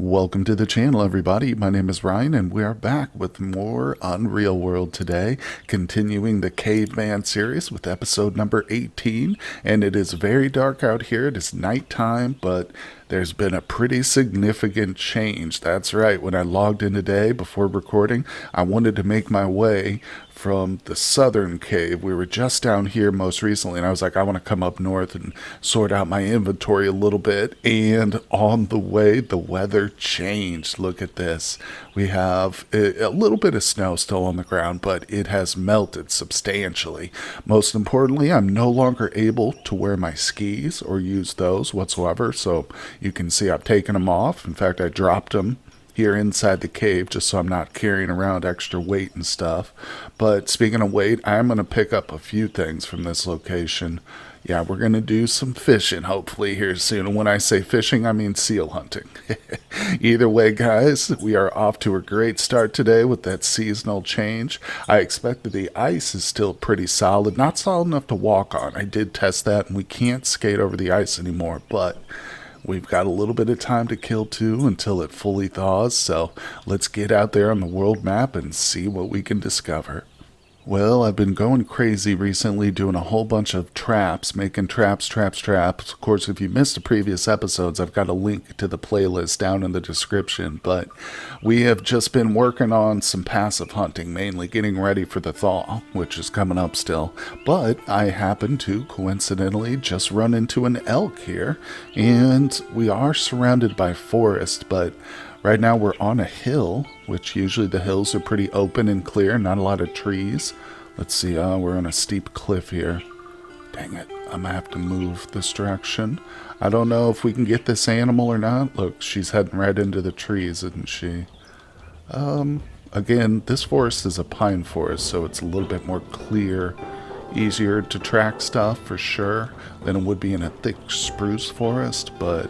Welcome to the channel, everybody. My name is Ryan, and we are back with more Unreal World today, continuing the Caveman Series with episode number 18. And it is very dark out here. It is nighttime, but there's been a pretty significant change. That's right. When I logged in today before recording, I wanted to make my way from the southern cave. We were just down here most recently, and I was like, I want to come up north and sort out my inventory a little bit. And on the way, the weather changed. Look at this. We have a little bit of snow still on the ground, but it has melted substantially. Most importantly, I'm no longer able to wear my skis or use those whatsoever. So you can see I've taken them off. In fact, I dropped them here inside the cave just so I'm not carrying around extra weight and stuff. But speaking of weight, I'm going to pick up a few things from this location. Yeah, we're going to do some fishing hopefully here soon. And when I say fishing, I mean seal hunting. Either way, guys, we are off to a great start today with that seasonal change. I expect that the ice is still pretty solid, not solid enough to walk on. I did test that, and we can't skate over the ice anymore, but we've got a little bit of time to kill too until it fully thaws, so let's get out there on the world map and see what we can discover. Well, I've been going crazy recently doing a whole bunch of traps, making traps. Of course, if you missed the previous episodes, I've got a link to the playlist down in the description, but we have just been working on some passive hunting, mainly getting ready for the thaw, which is coming up still. But I happened to, coincidentally, just run into an elk here, and we are surrounded by forest, but right now we're on a hill, which usually the hills are pretty open and clear, not a lot of trees. Let's see, we're on a steep cliff here. Dang it, I'm gonna have to move this direction. I don't know if we can get this animal or not. Look, she's heading right into the trees, isn't she? Again, this forest is a pine forest, so it's a little bit more clear, easier to track stuff for sure than it would be in a thick spruce forest, but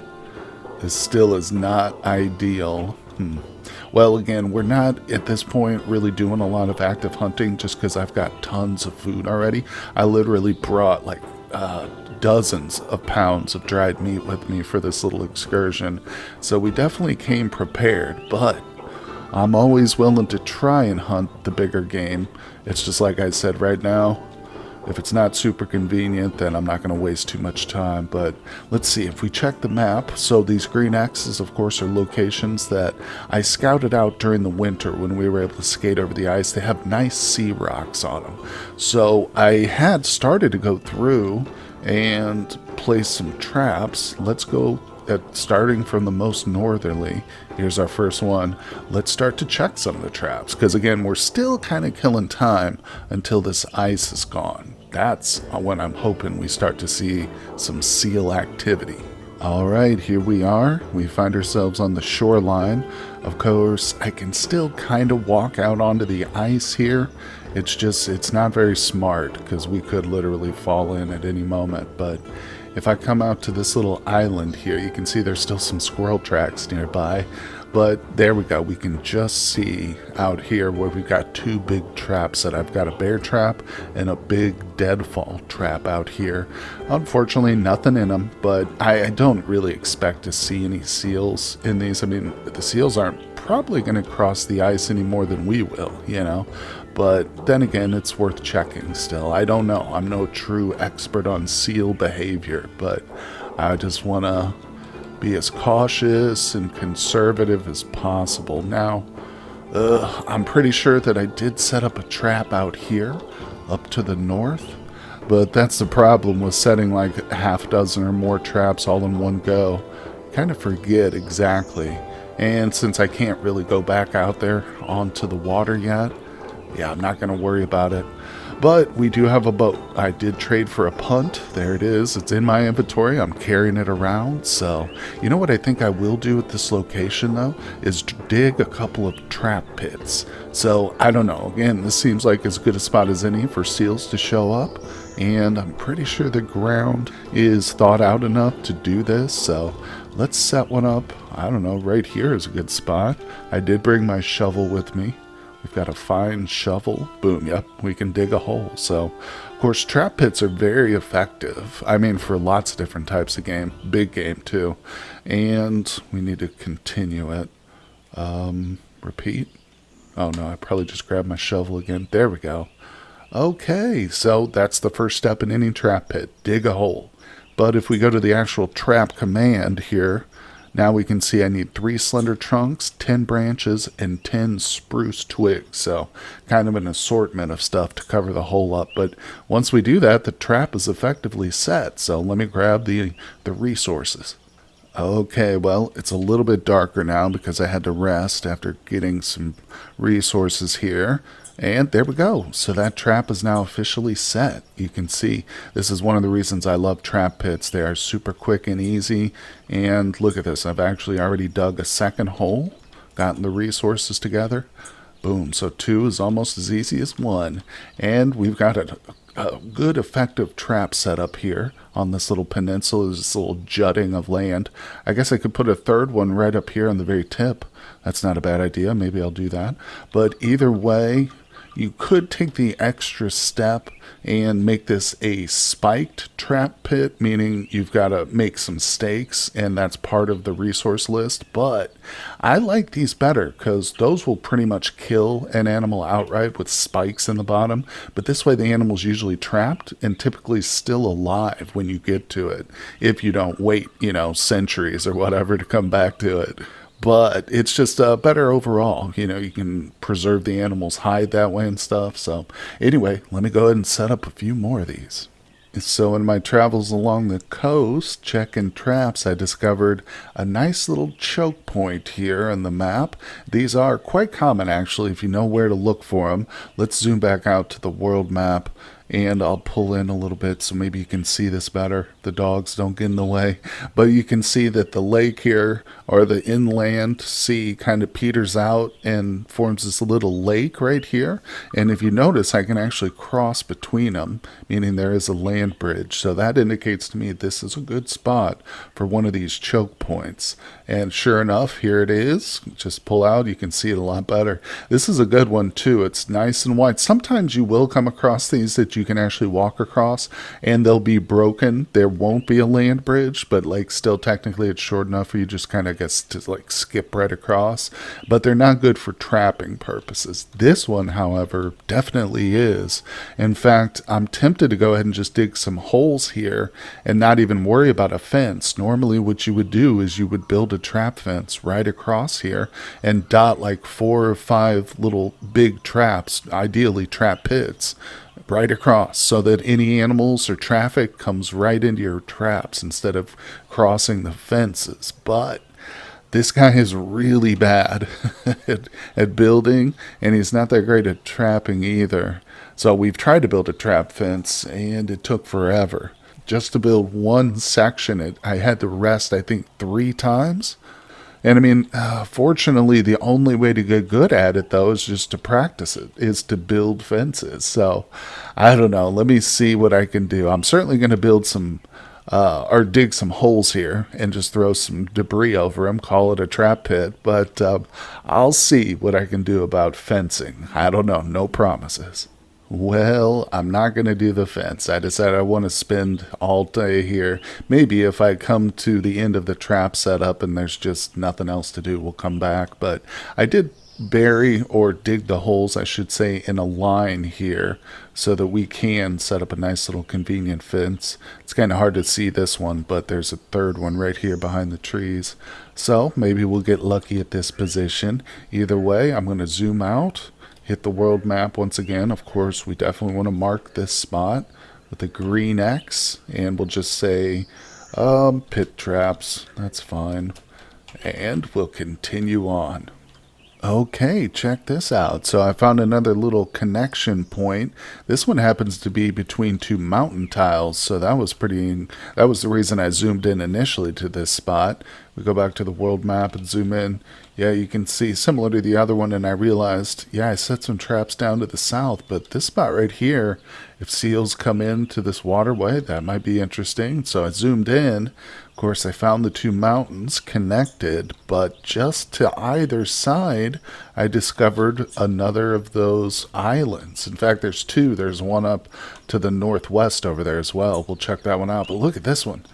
it still is not ideal. Well, again, we're not at this point really doing a lot of active hunting just because I've got tons of food already. I literally brought like dozens of pounds of dried meat with me for this little excursion. So we definitely came prepared, but I'm always willing to try and hunt the bigger game. It's just like I said right now. If it's not super convenient, then I'm not going to waste too much time. But let's see, if we check the map, so these green X's, of course, are locations that I scouted out during the winter when we were able to skate over the ice. They have nice sea rocks on them. So I had started to go through and place some traps. Let's go starting from the most northerly. Here's our first one. Let's start to check some of the traps, because again, we're still kind of killing time until this ice is gone. That's when I'm hoping we start to see some seal activity. All right, here we are. We find ourselves on the shoreline. Of course, I can still kind of walk out onto the ice here. It's not very smart because we could literally fall in at any moment. But if I come out to this little island here, you can see there's still some squirrel tracks nearby. But there we go. We can just see out here where we've got two big traps. That I've got a bear trap and a big deadfall trap out here. Unfortunately, nothing in them, but I don't really expect to see any seals in these. I mean, the seals aren't probably going to cross the ice any more than we will, you know. But then again, it's worth checking still. I don't know. I'm no true expert on seal behavior, but I just want to be as cautious and conservative as possible. Now, I'm pretty sure that I did set up a trap out here, up to the north, but that's the problem with setting like a half dozen or more traps all in one go. Kind of forget exactly. And since I can't really go back out there onto the water yet, yeah, I'm not going to worry about it. But we do have a boat. I did trade for a punt. There it is. It's in my inventory. I'm carrying it around. So, you know what I think I will do at this location, though, is dig a couple of trap pits. So, I don't know. Again, this seems like as good a spot as any for seals to show up. And I'm pretty sure the ground is thought out enough to do this. So, let's set one up. I don't know. Right here is a good spot. I did bring my shovel with me. We've got a fine shovel. Boom, yep, we can dig a hole. So, of course, trap pits are very effective. I mean, for lots of different types of game. Big game, too. And we need to continue it. Repeat. Oh, no, I probably just grabbed my shovel again. There we go. Okay, so that's the first step in any trap pit. Dig a hole. But if we go to the actual trap command here, now we can see I need 3 slender trunks, 10 branches, and 10 spruce twigs. So kind of an assortment of stuff to cover the hole up. But once we do that, the trap is effectively set. So let me grab the resources. Okay, well, it's a little bit darker now because I had to rest after getting some resources here. And there we go. So that trap is now officially set. You can see this is one of the reasons I love trap pits. They are super quick and easy. And look at this. I've actually already dug a second hole, gotten the resources together. Boom. So 2 is almost as easy as 1. And we've got a good effective trap set up here on this little peninsula, this little jutting of land. I guess I could put a third one right up here on the very tip. That's not a bad idea. Maybe I'll do that. But either way, you could take the extra step and make this a spiked trap pit, meaning you've got to make some stakes, and that's part of the resource list. But I like these better because those will pretty much kill an animal outright with spikes in the bottom. But this way the animal's usually trapped and typically still alive when you get to it, if you don't wait, centuries or whatever to come back to it. But it's just better overall. You can preserve the animal's hide that way and stuff. So anyway, let me go ahead and set up a few more of these. So in my travels along the coast, checking traps, I discovered a nice little choke point here on the map. These are quite common, actually, if you know where to look for them. Let's zoom back out to the world map, and I'll pull in a little bit so maybe you can see this better. The dogs don't get in the way. But you can see that the lake here, or the inland sea, kind of peters out and forms this little lake right here. And if you notice, I can actually cross between them, meaning there is a land bridge. So that indicates to me this is a good spot for one of these choke points. And sure enough, here it is. Just pull out, you can see it a lot better. This is a good one too. It's nice and wide. Sometimes you will come across these that you can actually walk across and they'll be broken. There won't be a land bridge, but still technically it's short enough for you just kind of gets to skip right across. But they're not good for trapping purposes. This one, however, definitely is. In fact, I'm tempted to go ahead and just dig some holes here and not even worry about a fence. Normally what you would do is you would build a trap fence right across here and dot 4 or 5 little big traps, ideally trap pits, right across so that any animals or traffic comes right into your traps instead of crossing the fences. But this guy is really bad at building, and he's not that great at trapping either. So we've tried to build a trap fence, and it took forever. Just to build one section, I had to rest, I think, 3 times. And I mean, fortunately, the only way to get good at it, though, is just to practice it, is to build fences. So, I don't know. Let me see what I can do. I'm certainly going to build some, or dig some holes here and just throw some debris over them, call it a trap pit. But I'll see what I can do about fencing. I don't know. No promises. Well, I'm not going to do the fence. I decided I want to spend all day here. Maybe if I come to the end of the trap setup and there's just nothing else to do, we'll come back. But I did bury or dig the holes, I should say, in a line here so that we can set up a nice little convenient fence. It's kind of hard to see this one, but there's a third one right here behind the trees. So maybe we'll get lucky at this position. Either way, I'm going to zoom out. Hit the world map once again. Of course, we definitely want to mark this spot with a green X. And we'll just say pit traps. That's fine. And we'll continue on. Okay, check this out. So I found another little connection point. This one happens to be between 2 mountain tiles. So that was the reason I zoomed in initially to this spot. We go back to the world map and zoom in. Yeah, you can see similar to the other one, and I realized, yeah, I set some traps down to the south, but this spot right here, if seals come into this waterway, that might be interesting. So I zoomed in. Of course, I found the two mountains connected, but just to either side, I discovered another of those islands. In fact, there's two. There's one up to the northwest over there as well. We'll check that one out. But look at this one.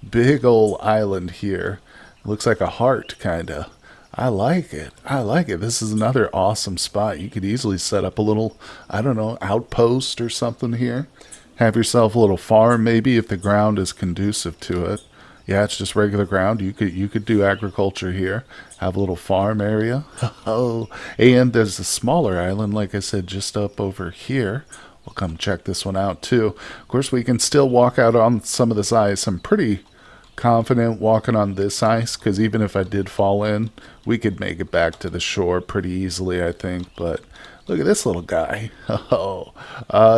Big old island here. Looks like a heart, kind of. I like it. I like it. This is another awesome spot. You could easily set up a little, I don't know, outpost or something here. Have yourself a little farm maybe if the ground is conducive to it. Yeah, it's just regular ground. You could do agriculture here. Have a little farm area. Oh, and there's a smaller island, like I said, just up over here. We'll come check this one out too. Of course, we can still walk out on some of this ice. I'm pretty confident walking on this ice, because even if I did fall in, we could make it back to the shore pretty easily, I think. But look at this little guy. Oh,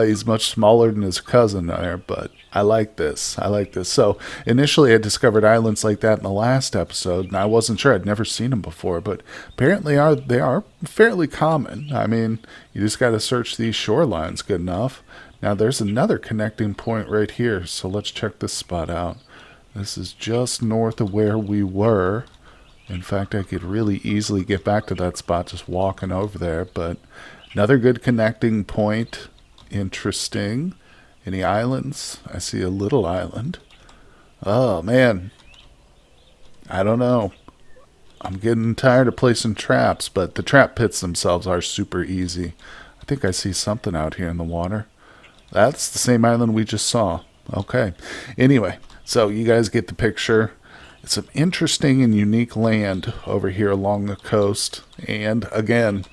he's much smaller than his cousin there, but I like this. I like this. So initially I discovered islands like that in the last episode, and I wasn't sure. I'd never seen them before, but apparently they are fairly common. I mean, you just got to search these shorelines good enough. Now there's another connecting point right here, so let's check this spot out. This is just north of where we were. In fact, I could really easily get back to that spot just walking over there. But another good connecting point. Interesting. Any islands? I see a little island. Oh, man. I don't know. I'm getting tired of placing traps, but the trap pits themselves are super easy. I think I see something out here in the water. That's the same island we just saw. Okay. Anyway. So you guys get the picture. It's an interesting and unique land over here along the coast. And again,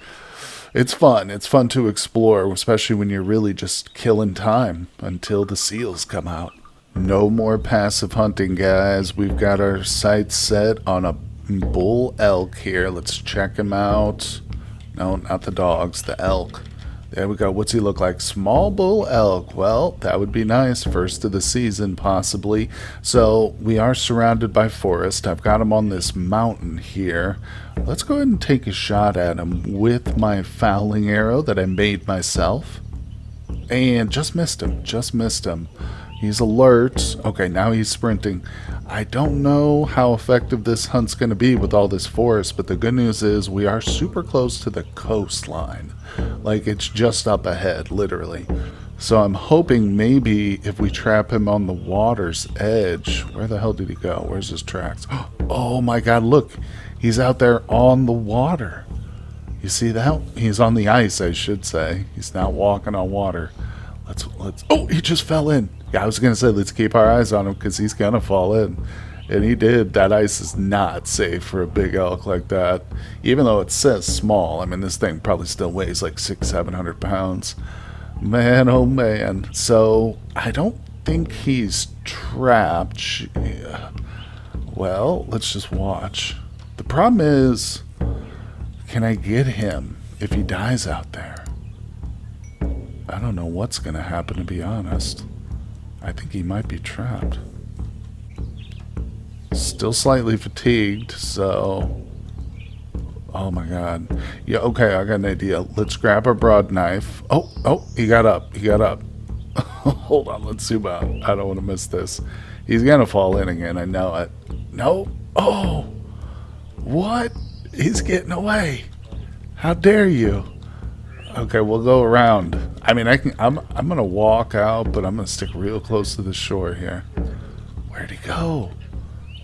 it's fun. It's fun to explore, especially when you're really just killing time until the seals come out. No more passive hunting, guys. We've got our sights set on a bull elk here. Let's check him out. No, not the dogs, the elk. There we go. What's he look like? Small bull elk. Well, that would be nice. First of the season, possibly. So we are surrounded by forest. I've got him on this mountain here. Let's go ahead and take a shot at him with my fowling arrow that I made myself. And just missed him. Just missed him. He's alert. Okay, now he's sprinting. I don't know how effective this hunt's going to be with all this forest, but the good news is we are super close to the coastline. Like, it's just up ahead, literally. So I'm hoping maybe if we trap him on the water's edge. Where the hell did he go? Where's his tracks? Oh my god, look. He's out there on the water. You see that? He's on the ice, I should say. He's not walking on water. Let's oh, he just fell in. Yeah, I was gonna say let's keep our eyes on him because he's gonna fall in. And he did. That ice is not safe for a big elk like that. Even though it says small. I mean, this thing probably still weighs like 600-700 pounds. Man, oh man. So I don't think he's trapped. Yeah. Well, let's just watch. The problem is, can I get him if he dies out there? I don't know what's going to happen, to be honest. I think he might be trapped. Still slightly fatigued, so... Oh my god. Yeah, okay, I got an idea. Let's grab our broad knife. Oh, he got up. He got up. Hold on, let's zoom out. I don't want to miss this. He's going to fall in again, I know it. No. Oh! What? He's getting away. How dare you? Okay, we'll go around. I mean, I'm gonna walk out, but I'm gonna stick real close to the shore here. Where'd he go?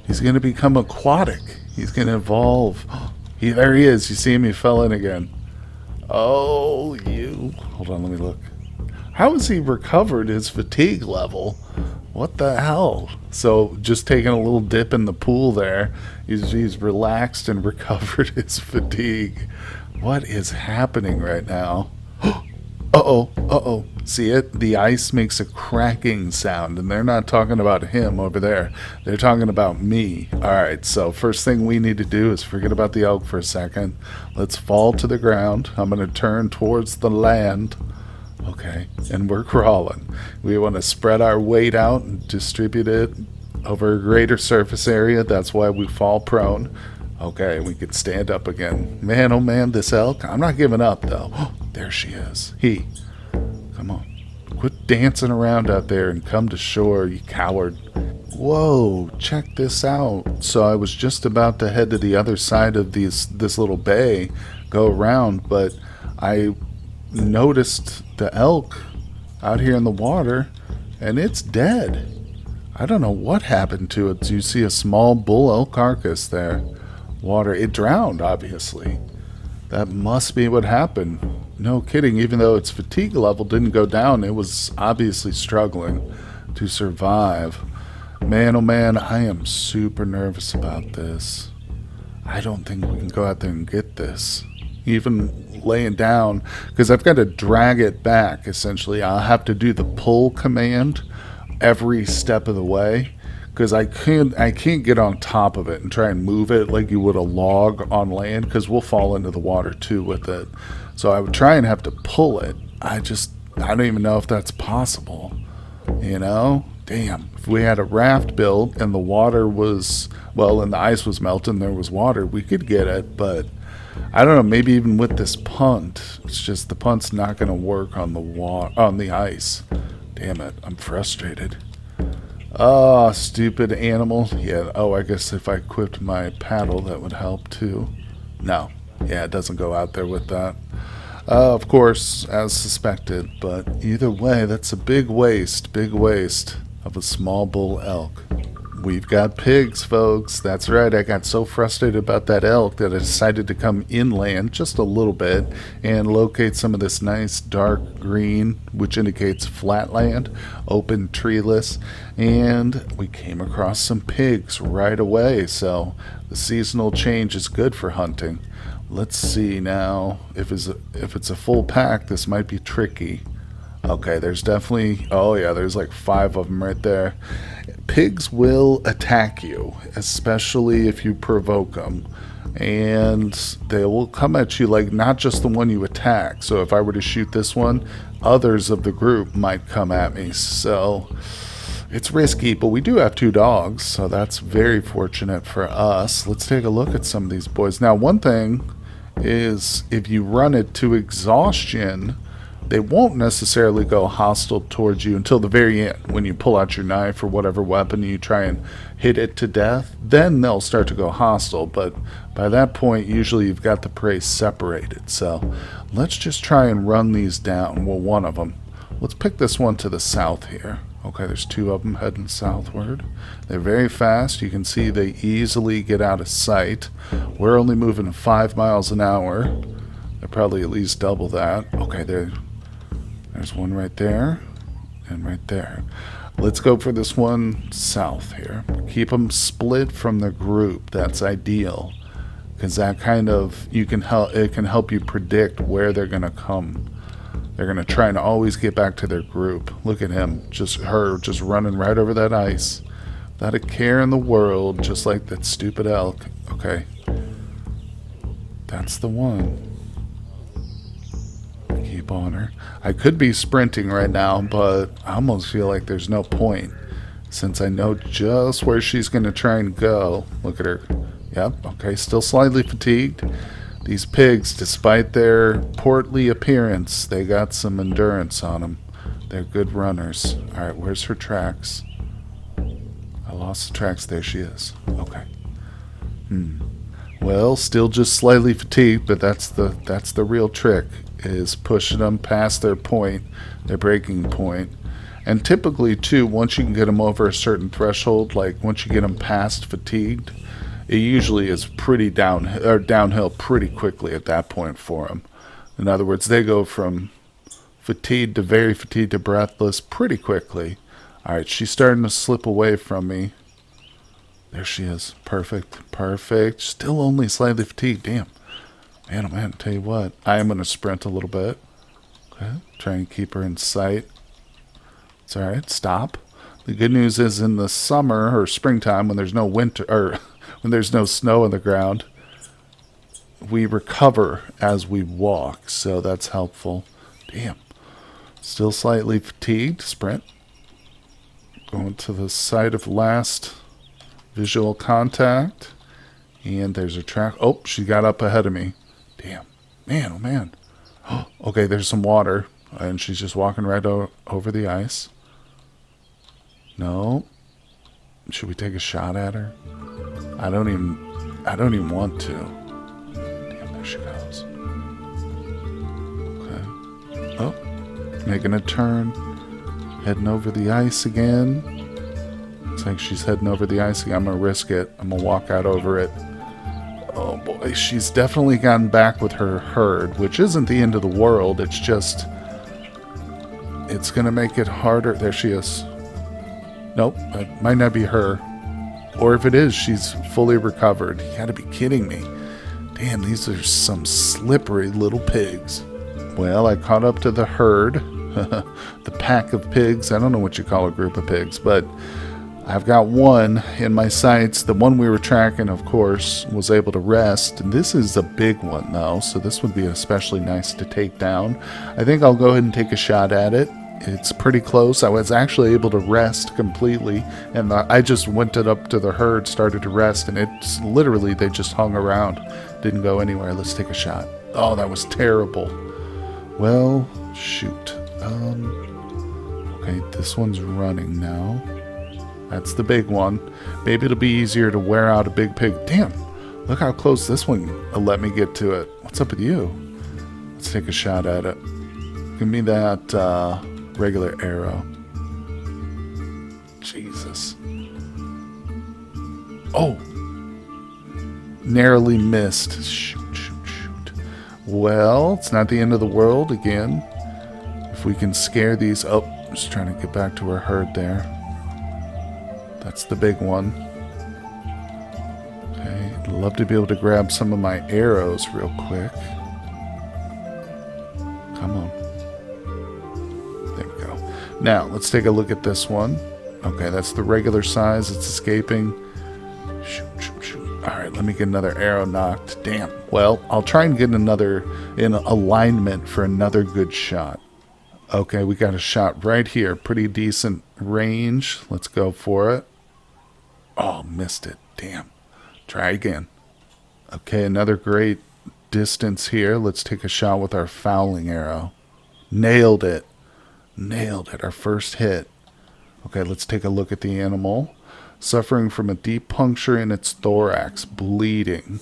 He's gonna become aquatic. He's gonna evolve. There he is. You see him? He fell in again. Oh, you. Hold on, let me look. How has he recovered his fatigue level? What the hell? So, just taking a little dip in the pool there. He's relaxed and recovered his fatigue. What is happening right now? Uh-oh. See it? The ice makes a cracking sound, and they're not talking about him over there. They're talking about me. Alright, so first thing we need to do is forget about the elk for a second. Let's fall to the ground. I'm going to turn towards the land. Okay, and we're crawling. We want to spread our weight out and distribute it over a greater surface area. That's why we fall prone. Okay, we can stand up again. Man, oh man, this elk. I'm not giving up, though. There she is. Come on. Quit dancing around out there and come to shore, you coward. Whoa, check this out. So I was just about to head to the other side of this little bay, go around, but I noticed the elk out here in the water, and it's dead. I don't know what happened to it. You see a small bull elk carcass there. Water. It drowned, obviously. That must be what happened. No kidding. Even though its fatigue level didn't go down, it was obviously struggling to survive. Man, oh man, I am super nervous about this. I don't think we can go out there and get this. Even laying down, because I've got to drag it back, essentially. I'll have to do the pull command every step of the way, because I can't get on top of it and try and move it like you would a log on land, because we'll fall into the water too with it. So I would try and have to pull it. I don't even know if that's possible. You know? Damn. If we had a raft built and the water was, and the ice was melting, there was water, we could get it, but I don't know, maybe even with this punt, it's just the punt's not going to work on the ice. Damn it, I'm frustrated. Oh, stupid animal. Yeah, I guess if I equipped my paddle, that would help too. No. Yeah, it doesn't go out there with that. Of course, as suspected, but either way, that's a big waste of a small bull elk. We've got pigs, folks. That's right. I got so frustrated about that elk that I decided to come inland just a little bit and locate some of this nice dark green, which indicates flat land, open, treeless, and we came across some pigs right away. So the seasonal change is good for hunting. Let's see now. If it's a full pack, this might be tricky. Okay, there's definitely... Oh, yeah, there's like 5 of them right there. Pigs will attack you, especially if you provoke them. And they will come at you like not just the one you attack. So if I were to shoot this one, others of the group might come at me. So it's risky, but we do have 2 dogs, so that's very fortunate for us. Let's take a look at some of these boys. Now, one thing is if you run it to exhaustion, they won't necessarily go hostile towards you until the very end. When you pull out your knife or whatever weapon and you try and hit it to death, then they'll start to go hostile. But by that point, usually you've got the prey separated. So let's just try and run these down. Well, one of them. Let's pick this one to the south here. Okay, there's 2 of them heading southward. They're very fast. You can see they easily get out of sight. We're only moving 5 miles an hour. They're probably at least double that. Okay, there's one right there and right there. Let's go for this one south here. Keep them split from the group. That's ideal, because that kind of it can help you predict where they're going to come. They're going to try and always get back to their group. Look at him, just running right over that ice without a care in the world, just like that stupid elk. Okay, that's the one. Keep on her. I could be sprinting right now, but I almost feel like there's no point since I know just where she's going to try and go. Look at her. Yep, okay, still slightly fatigued. These pigs, despite their portly appearance, they got some endurance on them. They're good runners. All right, where's her tracks? I lost the tracks. There she is. Okay. Well, still just slightly fatigued, but that's the real trick, is pushing them past their point, their breaking point. And typically, too, once you can get them over a certain threshold, like once you get them past fatigued, it usually is pretty downhill pretty quickly at that point for them. In other words, they go from fatigued to very fatigued to breathless pretty quickly. All right, she's starting to slip away from me. There she is. Perfect. Still only slightly fatigued. Damn. Man, oh man, tell you what. I am going to sprint a little bit. Okay, try and keep her in sight. It's all right. Stop. The good news is in the summer or springtime when there's no winter, or when there's no snow on the ground, we recover as we walk, so that's helpful. Damn. Still slightly fatigued. Sprint. Going to the site of last visual contact. And there's a track. Oh, she got up ahead of me. Damn. Man, oh man. Okay, there's some water. And she's just walking right over the ice. No. Should we take a shot at her? I don't even want to. Damn, there she goes. Okay. Oh, making a turn. Heading over the ice again. Looks like she's heading over the ice again. I'm going to risk it. I'm going to walk out over it. Oh boy, she's definitely gotten back with her herd, which isn't the end of the world. It's just, it's going to make it harder. There she is. Nope, it might not be her. Or if it is, she's fully recovered. You gotta be kidding me. Damn, these are some slippery little pigs. Well, I caught up to the herd. The pack of pigs. I don't know what you call a group of pigs, but I've got one in my sights. The one we were tracking, of course, was able to rest. And this is a big one, though, so this would be especially nice to take down. I think I'll go ahead and take a shot at it. It's pretty close. I was actually able to rest completely, and I just went up to the herd, started to rest, and it's literally, they just hung around. Didn't go anywhere. Let's take a shot. Oh, that was terrible. Well, shoot. Okay, this one's running now. That's the big one. Maybe it'll be easier to wear out a big pig. Damn, look how close this one let me get to it. What's up with you? Let's take a shot at it. Give me that, regular arrow. Jesus. Oh! Narrowly missed. Shoot, shoot, shoot. Well, it's not the end of the world again. If we can scare these... Oh, just trying to get back to our herd there. That's the big one. Okay, I'd love to be able to grab some of my arrows real quick. Come on. Now, let's take a look at this one. Okay, that's the regular size. It's escaping. Shoot, shoot, shoot. All right, let me get another arrow knocked. Damn. Well, I'll try and get another in alignment for another good shot. Okay, we got a shot right here. Pretty decent range. Let's go for it. Oh, missed it. Damn. Try again. Okay, another great distance here. Let's take a shot with our fowling arrow. Nailed it. Nailed it, our first hit. Okay, let's take a look at the animal. Suffering from a deep puncture in its thorax, bleeding.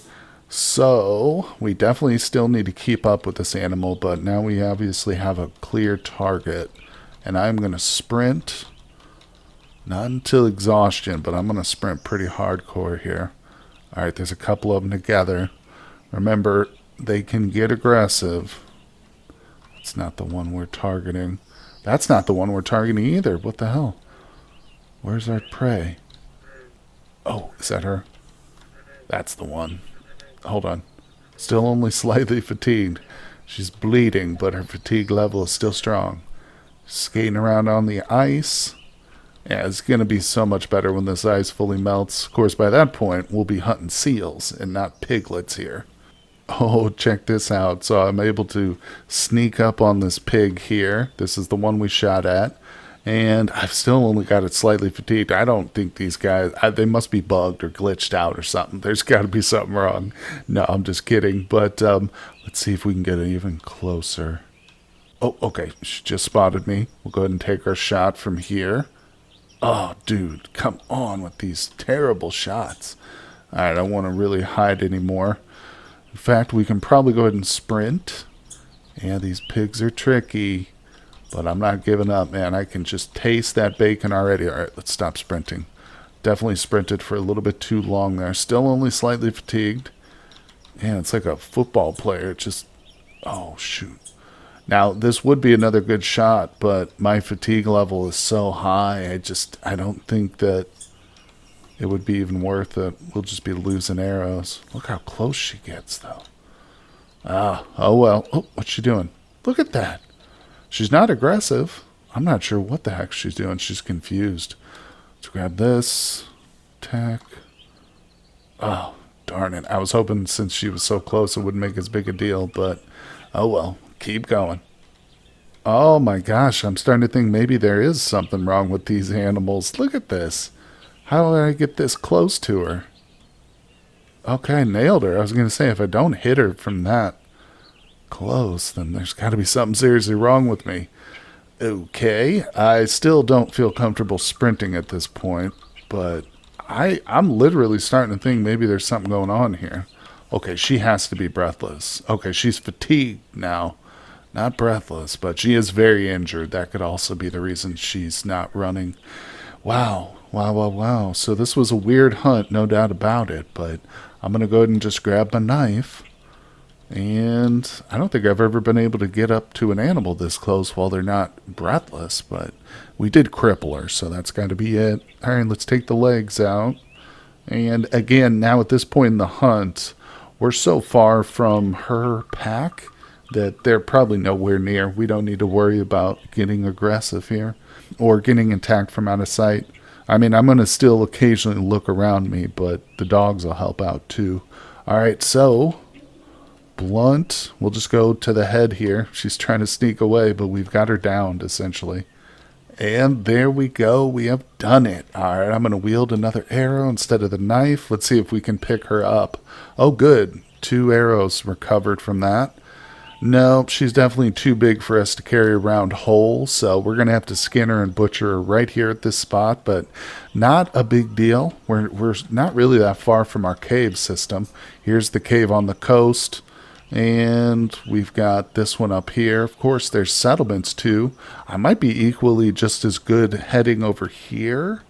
So, we definitely still need to keep up with this animal, but now we obviously have a clear target. And I'm going to sprint. Not until exhaustion, but I'm going to sprint pretty hardcore here. Alright, there's a couple of them together. Remember, they can get aggressive. It's not the one we're targeting. That's not the one we're targeting either. What the hell? Where's our prey? Oh, is that her? That's the one. Hold on. Still only slightly fatigued. She's bleeding, but her fatigue level is still strong. Skating around on the ice. Yeah, it's going to be so much better when this ice fully melts. Of course, by that point, we'll be hunting seals and not piglets here. Oh, check this out. So I'm able to sneak up on this pig here. This is the one we shot at. And I've still only got it slightly fatigued. I don't think these guys, they must be bugged or glitched out or something. There's got to be something wrong. No, I'm just kidding. But let's see if we can get it even closer. Oh, okay. She just spotted me. We'll go ahead and take our shot from here. Oh, dude, come on with these terrible shots. All right, I don't want to really hide anymore. In fact, we can probably go ahead and sprint. Yeah, these pigs are tricky. But I'm not giving up, man. I can just taste that bacon already. All right, let's stop sprinting. Definitely sprinted for a little bit too long there. Still only slightly fatigued. Man, it's like a football player. Just, oh, shoot. Now, this would be another good shot, but my fatigue level is so high. I don't think that it would be even worth it. We'll just be losing arrows. Look how close she gets, though. Ah, oh well. Oh, what's she doing? Look at that. She's not aggressive. I'm not sure what the heck she's doing. She's confused. Let's grab this. Attack. Oh, darn it. I was hoping since she was so close it wouldn't make as big a deal, but oh well. Keep going. Oh my gosh, I'm starting to think maybe there is something wrong with these animals. Look at this. How did I get this close to her? Okay, nailed her. I was going to say, if I don't hit her from that close, then there's got to be something seriously wrong with me. Okay, I still don't feel comfortable sprinting at this point, but I'm literally starting to think maybe there's something going on here. Okay, she has to be breathless. Okay, she's fatigued now. Not breathless, but she is very injured. That could also be the reason she's not running. Wow, wow, wow, wow. So this was a weird hunt, no doubt about it, but I'm going to go ahead and just grab my knife. And I don't think I've ever been able to get up to an animal this close while they're not breathless, but we did cripple her, so that's got to be it. All right, let's take the legs out. And again, now at this point in the hunt, we're so far from her pack that they're probably nowhere near. We don't need to worry about getting aggressive here or getting attacked from out of sight. I mean, I'm going to still occasionally look around me, but the dogs will help out too. All right, so Blunt, we'll just go to the head here. She's trying to sneak away, but we've got her downed essentially. And there we go. We have done it. All right, I'm going to wield another arrow instead of the knife. Let's see if we can pick her up. Oh, good. 2 arrows recovered from that. No, she's definitely too big for us to carry around whole, so we're going to have to skin her and butcher her right here at this spot, but not a big deal. We're not really that far from our cave system. Here's the cave on the coast, and we've got this one up here. Of course, there's settlements too. I might be equally just as good heading over here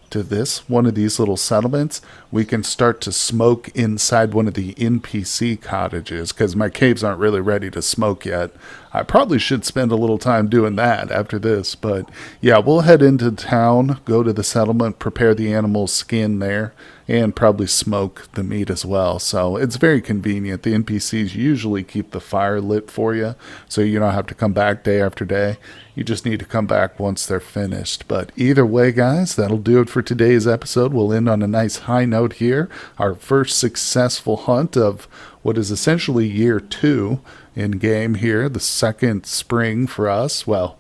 to this one of these little settlements. We can start to smoke inside one of the NPC cottages because my caves aren't really ready to smoke yet. I probably should spend a little time doing that after this, but yeah, we'll head into town, go to the settlement, prepare the animal's skin there, and probably smoke the meat as well. So it's very convenient. The NPCs usually keep the fire lit for you, so you don't have to come back day after day. You just need to come back once they're finished. But either way, guys, that'll do it for today's episode. We'll end on a nice high note here. Our first successful hunt of what is essentially year 2 in game here, the second spring for us. Well,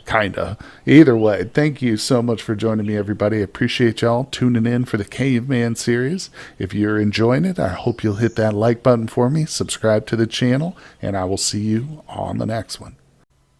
kinda. Either way, thank you so much for joining me, everybody. I appreciate y'all tuning in for the Caveman series. If you're enjoying it, I hope you'll hit that like button for me, subscribe to the channel, and I will see you on the next one.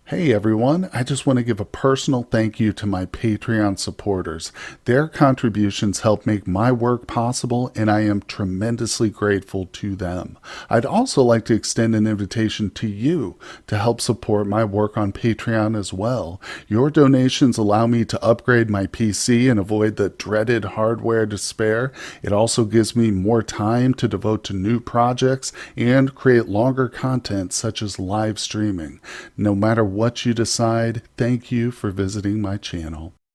Hey everyone, I just want to give a personal thank you to my Patreon supporters. Their contributions help make my work possible, and I am tremendously grateful to them. I'd also like to extend an invitation to you to help support my work on Patreon as well. Your donations allow me to upgrade my PC and avoid the dreaded hardware despair. It also gives me more time to devote to new projects and create longer content such as live streaming. No matter what you decide, thank you for visiting my channel.